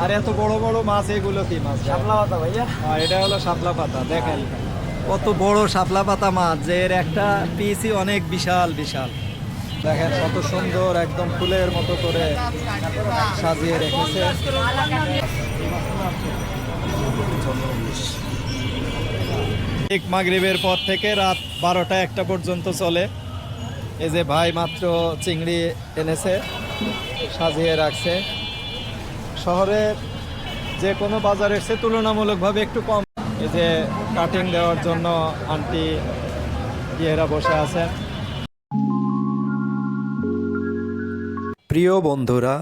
আর এত বড় বড় মাছ, এগুলো কি মাছ? শাপলা পাতা ভাইয়া। এটা হলো শাপলা পাতা। দেখেন কত বড় শাপলা পাতা মাছ, যে এর একটা পিসই অনেক বিশাল বিশাল। দেখেন কত সুন্দর, একদম ফুলের মতো করে সাজিয়ে রেখেছে। ঠিক মাগরিবের পর থেকে রাত 12টা-1টা পর্যন্ত চলে। এই যে ভাই মাত্র চিংড়ি এনেছে, সাজিয়ে রাখছে। শহরের যে কোনো বাজারের চেয়ে তুলনামূলকভাবে একটু কম। এই যে কাটিং দেওয়ার জন্য আন্টি ইয়েরা বসে আছেন। প্রিয় বন্ধুরা,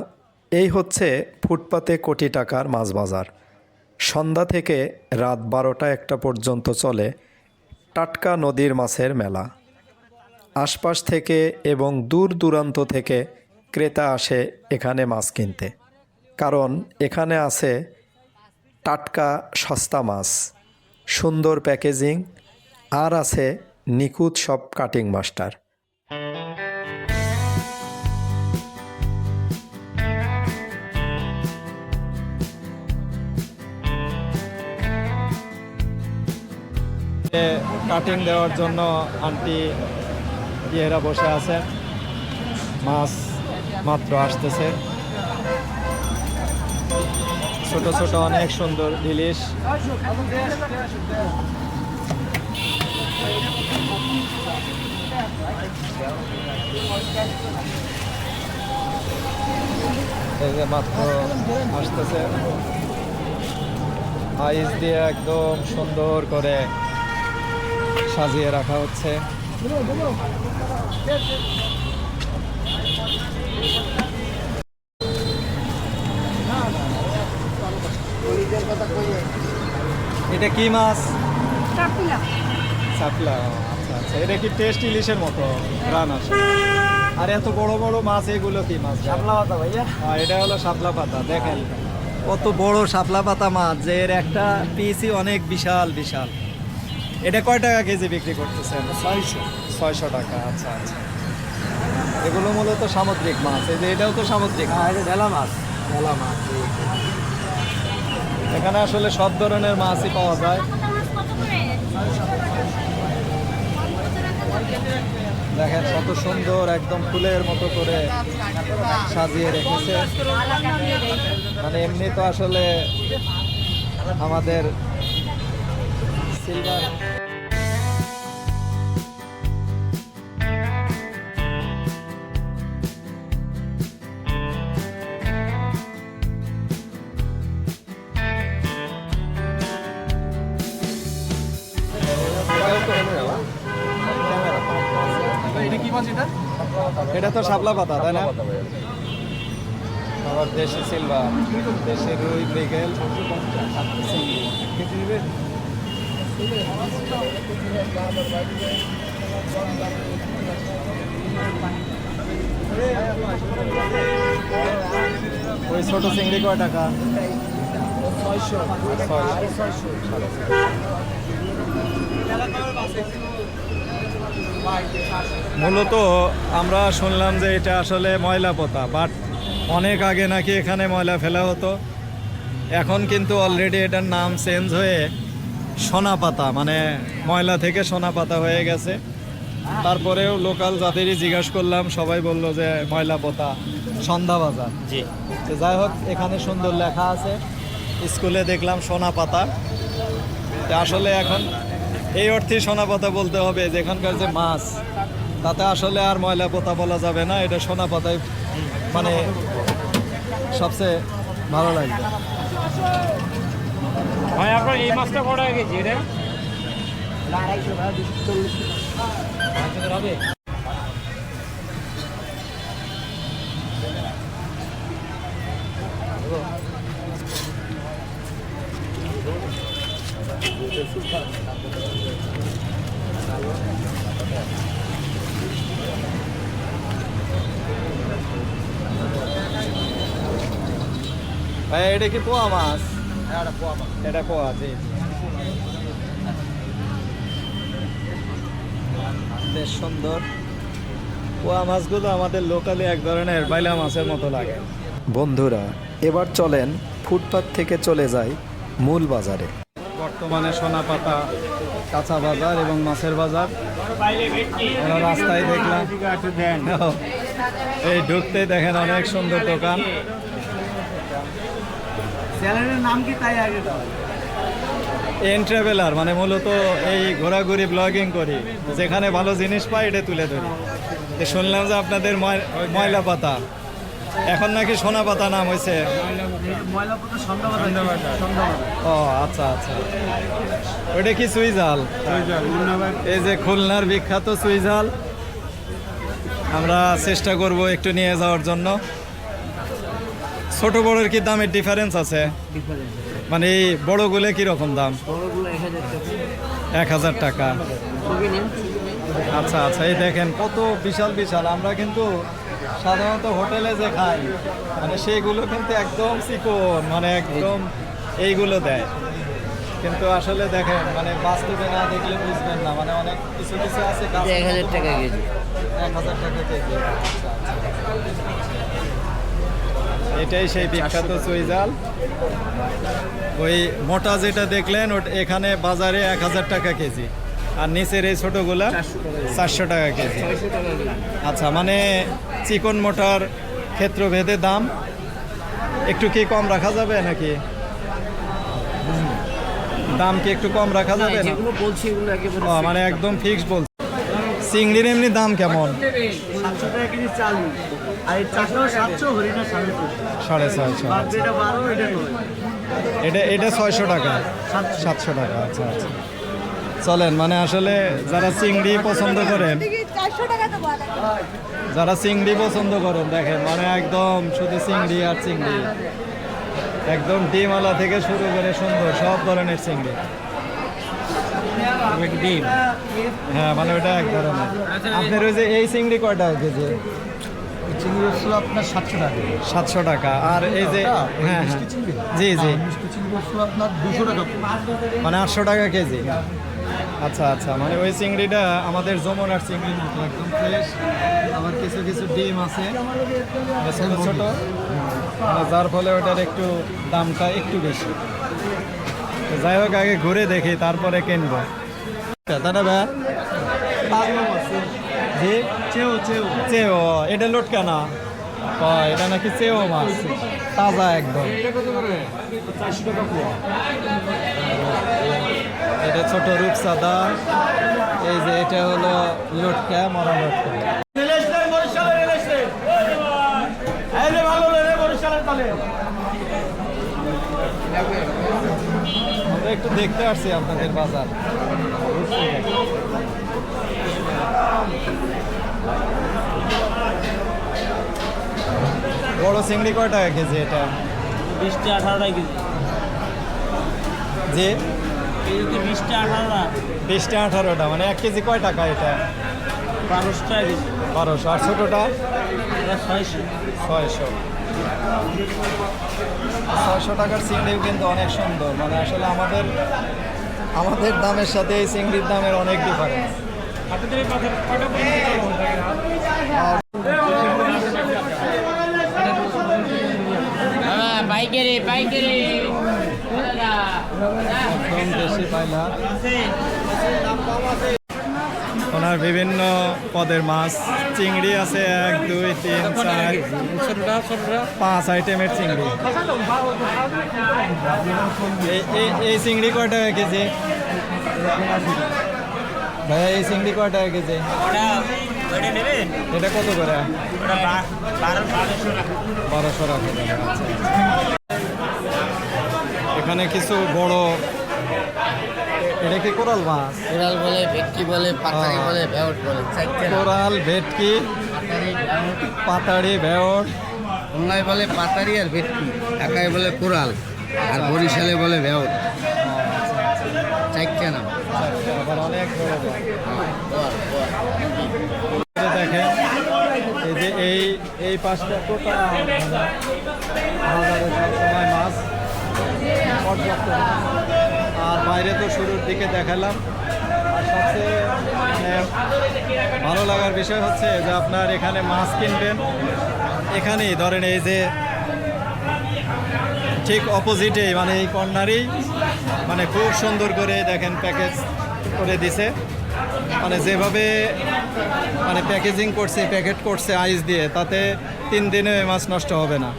এই হচ্ছে ফুটপাতে কোটি টাকার মাছ বাজার। সন্ধ্যা থেকে রাত 12টা-1টা পর্যন্ত চলে টাটকা নদীর মাছের মেলা। আশপাশ থেকে এবং দূর দূরান্ত থেকে ক্রেতা আসে এখানে মাছ কিনতে, কারণ এখানে আছে টাটকা সস্তা মাছ, সুন্দর প্যাকেজিং, আর আছে নিখুঁত সব কাটিং মাস্টার। কাটিং দেওয়ার জন্য আন্টি ইয়েরা বসে আছেন। মাছ মাত্র আসতেছে, ছোট ছোট অনেক সুন্দর ইলিশ। এই যে মাত্র আসতেছে, আইস দিয়ে একদম সুন্দর করে সাজিয়ে রাখা হচ্ছে। এটা কি মাছ? চাপলা। আচ্ছা আচ্ছা, এটা কি টেস্ট ইলিশের মতো রান আসে? আর এত বড় বড় মাছ, এগুলো কি মাছ? শাপলা পাতা ভাইয়া। এটা হলো শাপলা পাতা। দেখেন কত বড় শাপলা পাতা মাছ, যে এর একটা পিসই অনেক বিশাল বিশাল। এটা কয় টাকা কেজি বিক্রি করতেছেন? 600 টাকা। আচ্ছা আচ্ছা, এগুলো মূলত সামুদ্রিক মাছ। এই যে এটাও তো সামুদ্রিক। এটা ঢেলা মাছ। ঢেলা মাছ। এখানে আসলে সব ধরনের মাছই পাওয়া যায়। দেখেন কত সুন্দর, একদম ফুলের মতো করে সাজিয়ে রেখেছে। মানে এমনি তো আসলে আমাদের সিলভার এটা তো শাপলা পাতা, তাই না? আবার দেশি সিলভার, দেশি রুই, মৃগেল, ওই ছোট চিংড়ি কয় টাকা? 600। মূলত আমরা শুনলাম যে এটা আসলে ময়লা পোতা, বাট অনেক আগে নাকি এখানে ময়লা ফেলা হতো। এখন কিন্তু অলরেডি এটার নাম চেঞ্জ হয়ে সোনা পাতা, মানে ময়লা থেকে সোনা পাতা হয়ে গেছে। তারপরেও লোকাল যাদেরই জিজ্ঞাসা করলাম, সবাই বলল যে ময়লা পোতা, সন্ধ্যা বাজার। জি। তো যাই হোক, এখানে সুন্দর লেখা আছে। স্কুলে দেখলাম সোনা পাতা। তো আসলে এখন এই অর্থে সোনা পাতা বলতে হবে, যে এখানকার যে মাছ, তাতে আসলে আর ময়লা পোতা বলা যাবে না, এটা সোনা পাতায় মানে সবচেয়ে ভালো লাগবে। ভাই আপনার এই মাছটা কত টাকা কেজি? এটা 250 টাকা, 240 হবে। ভাই এটা কি পোয়া মাছ? এটা পোয়া, জি। বেশ সুন্দর। পোয়া মাছগুলো আমাদের লোকালি এক ধরনের বাইলা মাছের মতো লাগে। বন্ধুরা, এবার চলেন ফুটপাত থেকে চলে যাই মূল বাজারে। বর্তমানে সোনাপাতা কাঁচা বাজার এবং মাছের বাজার আমরা রাস্তায় দেখলাম। এই ঢুকতেই দেখেন অনেক সুন্দর দোকান। নাম কি তাই আগে এন ট্রাভেলার মানে মূলত এই ঘোরাঘুরি ব্লগিং করি, যেখানে ভালো জিনিস পাই এটা তুলে ধরি। তো শুনলাম যে আপনাদের ময়লা পাতা এখন নাকি সোনা পাতা নাম হয়েছে। ও আচ্ছা আচ্ছা, ওটা কি সুইজাল? এই যে খুলনার বিখ্যাত সুইজাল, আমরা চেষ্টা করব একটু নিয়ে যাওয়ার জন্য। ছোট বড়ের কি দামের ডিফারেন্স আছে? মানে এই বড়গুলো কিরকম দাম? 1000 টাকা। আচ্ছা আচ্ছা, এই দেখেন কত বিশাল বিশাল। আমরা কিন্তু সাধারণত হোটেলে যে খাই মানে সেইগুলো কিন্তু একদম চিকন, মানে একদম এইগুলো দেয়, কিন্তু আসলে দেখেন মানে বাস্তবে না দেখলে বুঝবেন না। মানে অনেক কিছু কিছু আছে 1000 টাকা কেজি। 1000 টাকা কেজি। আচ্ছা, এটাই সেই বিখ্যাত সুইজাল। ওই মোটা যেটা দেখলেন ওটা এখানে বাজারে 1000 টাকা কেজি, আর নিচের এই ছোটোগুলা 400 টাকা কেজি। আচ্ছা, মানে চিকন মোটার ক্ষেত্রভেদে দাম একটু কি কম রাখা যাবে নাকি? দাম কি একটু কম রাখা যাবে না? ও, মানে একদম ফিক্স বলছি। চিংড়ির এমনি দাম কেমন? 700 টাকা কেজি চালু, আর 700 হরিণা 650। এটা 600 টাকা, 700 টাকা। আচ্ছা আচ্ছা, চলেন। মানে আসলে যারা চিংড়ি পছন্দ করেন, যারা চিংড়ি পছন্দ করেন দেখেন মানে একদম শুধু চিংড়ি আর চিংড়ি, একদম ডিমওয়ালা থেকে শুরু করে সুন্দর সব ধরনের চিংড়ি। ডিম, হ্যাঁ মানে ওটা এক ধরনের। আপনার ওই যে এই চিংড়ি কয় টাকা কেজি? চিংড়ি হচ্ছিল আপনার 700 টাকা। 700 টাকা। আর এই যে হ্যাঁ হ্যাঁ জি জি, চিংড়ি হচ্ছিল আপনার 200 টাকা, মানে 800 টাকা কেজি। আচ্ছা আচ্ছা, মানে ওই চিংড়িটা আমাদের যমুনার চিংড়ির মতো একদম ফ্রেশ। আবার কিছু কিছু ডিম আছে ছোট ছোট, মানে যার ফলে ওটার একটু দামটা একটু বেশি। তো যাই হোক, আগে ঘুরে দেখি তারপরে কিনবো। দাদা ভাই জি, চেও এটা লটকা না, এটা নাকি চেও মাছ, তাজা একদম। এটা ছোট রূপসাদা। এই যে এটা হলো লটকা, মরা লটকা। আমরা একটু দেখতে আসছি আপনাদের বাজার। বড় চিংড়ি কয় টাকা কেজি এটা? 20 টা 18 টাকা কেজি। জি, এই তো 20 টা 18 টাকা। 20টা 18টা, মানে 1 কেজি কয় টাকা এটা? 1200 টাকা কেজি। 1200। আর ছোটোটা? 600। 600 টাকার চিংড়িও কিন্তু অনেক সুন্দর। মানে আসলে আমাদের দামের সাথে এই চিংড়ির দামের অনেক ডিফারেন্স। পাইকারি একদম বেশি পাই না। ওনার বিভিন্ন পদের মাছ, চিংড়ি আছে 1 2 3 4 5 আইটেমের চিংড়ি। এই চিংড়ি কয় টাকা কেজি ভাইয়া? এই চিংড়ি কয় টাকা কেজি? এটা কত করে? 1200 টাকা। এখানে কিছু বড়, এটা কি কোরাল মাছ? কোরাল বলে, ভেটকি বলে, পাতারি বলে, ভেউট বলে। কোরাল, ভেটকি, পাতাড়ি, ভেউট। খুলনায় বলে পাতারি আর ভেটকি, ঢাকায় বলে কোরাল, আর বরিশালে বলে ভেউট। চারটা নাম। আবার অনেক বড় বড়। দেখেন এই যে এই পাঁচটা টোটাল বাজারে সবসময় মাছ পর্যাপ্ত মাছ। আর বাইরে তো শুরুর দিকে দেখালাম। আর সবচেয়ে ভালো লাগার বিষয় হচ্ছে যে আপনার এখানে মাছ কিনবেন, এখানেই ধরেন এই যে ঠিক অপোজিটেই মানে এই কর্নারেই মানে খুব সুন্দর করে দেখেন প্যাকেজ করে দিছে, মানে যেভাবে মানে প্যাকেজিং করছে, প্যাকেট করছে আইস দিয়ে, তাতে 3 দিনে এই মাছ নষ্ট হবে না।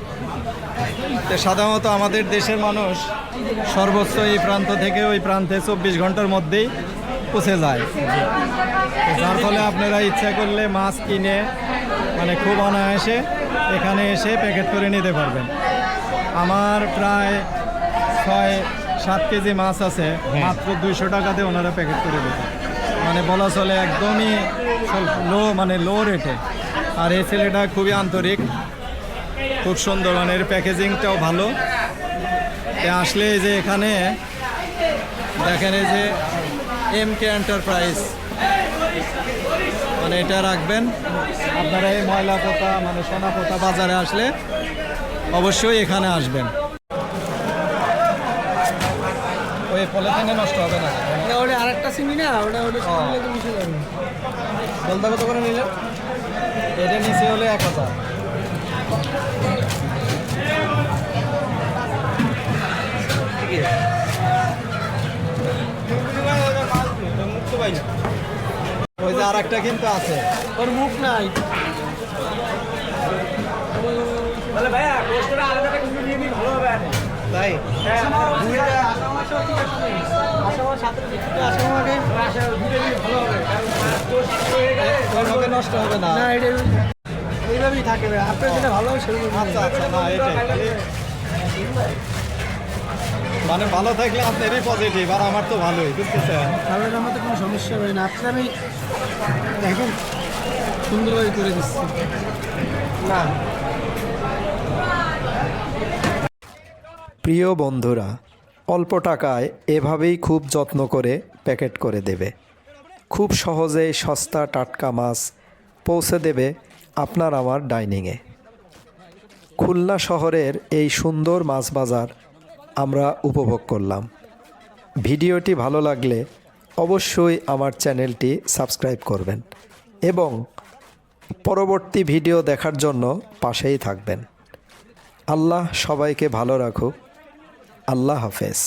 তো সাধারণত আমাদের দেশের মানুষ সর্বোচ্চ এই প্রান্ত থেকে ওই প্রান্তে 24 ঘন্টার মধ্যেই পৌঁছে যায়। তো যার ফলে আপনারা ইচ্ছা করলে মাছ কিনে মানে খুব অনায়াসে এখানে এসে প্যাকেট করে নিতে পারবেন। আমার প্রায় 6-7 কেজি মাছ আছে, মাত্র 200 টাকাতে ওনারা প্যাকেট করে দেবে, মানে বলা চলে একদমই লো রেটে। আর এই ছেলেটা খুবই আন্তরিক, খুব সুন্দর, মানে এর প্যাকেজিংটাও ভালো। আসলে এই যে এখানে দেখেন এই যে MK এন্টারপ্রাইজ, মানে এটা রাখবেন আপনারা। এই ময়লাপোতা মানে সোনাপোতা বাজারে আসলে অবশ্যই এখানে আসবেন। ওই পলিথিনে নষ্ট হবে না। ওটা আরেকটা সিমি না, ওটা তো মিশে যাবে। বলতে কত করে নিলে? এটা নিচে হলে 1000। ওই যে আরেকটা কিন্তু আছে, ওর মুখ নাই। তাহলে ভাইয়া কোস্টটা আলাদা করে নিয়ে নিই, ভালো হবে। তাই ওইভাবে নষ্ট হবে না। না, এটা এইভাবেই থাকে ভাই, আপনার যেটা ভালো হবে সেরকম। আচ্ছা আচ্ছা, না এটাই মানে ভালো থাকলে আপনারই পজিটিভ, আর আমার তো ভালোই, বুঝতেছেন? তাহলে আমার তো কোনো সমস্যা হবে না। আপনার আমি দেখেন সুন্দরভাবে করে দিচ্ছি না। প্রিয় বন্ধুরা, অল্প টাকায় এভাবেই খুব যত্ন করে প্যাকেট করে দেবে। খুব সহজেই সস্তা টাটকা মাছ পৌঁছে দেবে আপনার আমার ডাইনিংয়ে। খুলনা শহরের এই সুন্দর মাছ বাজার আমরা উপভোগ করলাম। ভিডিওটি ভালো লাগলে অবশ্যই আমার চ্যানেলটি সাবস্ক্রাইব করবেন এবং পরবর্তী ভিডিও দেখার জন্য পাশেই থাকবেন। আল্লাহ সবাইকে ভালো রাখুক। আল্লাহ হাফেজ।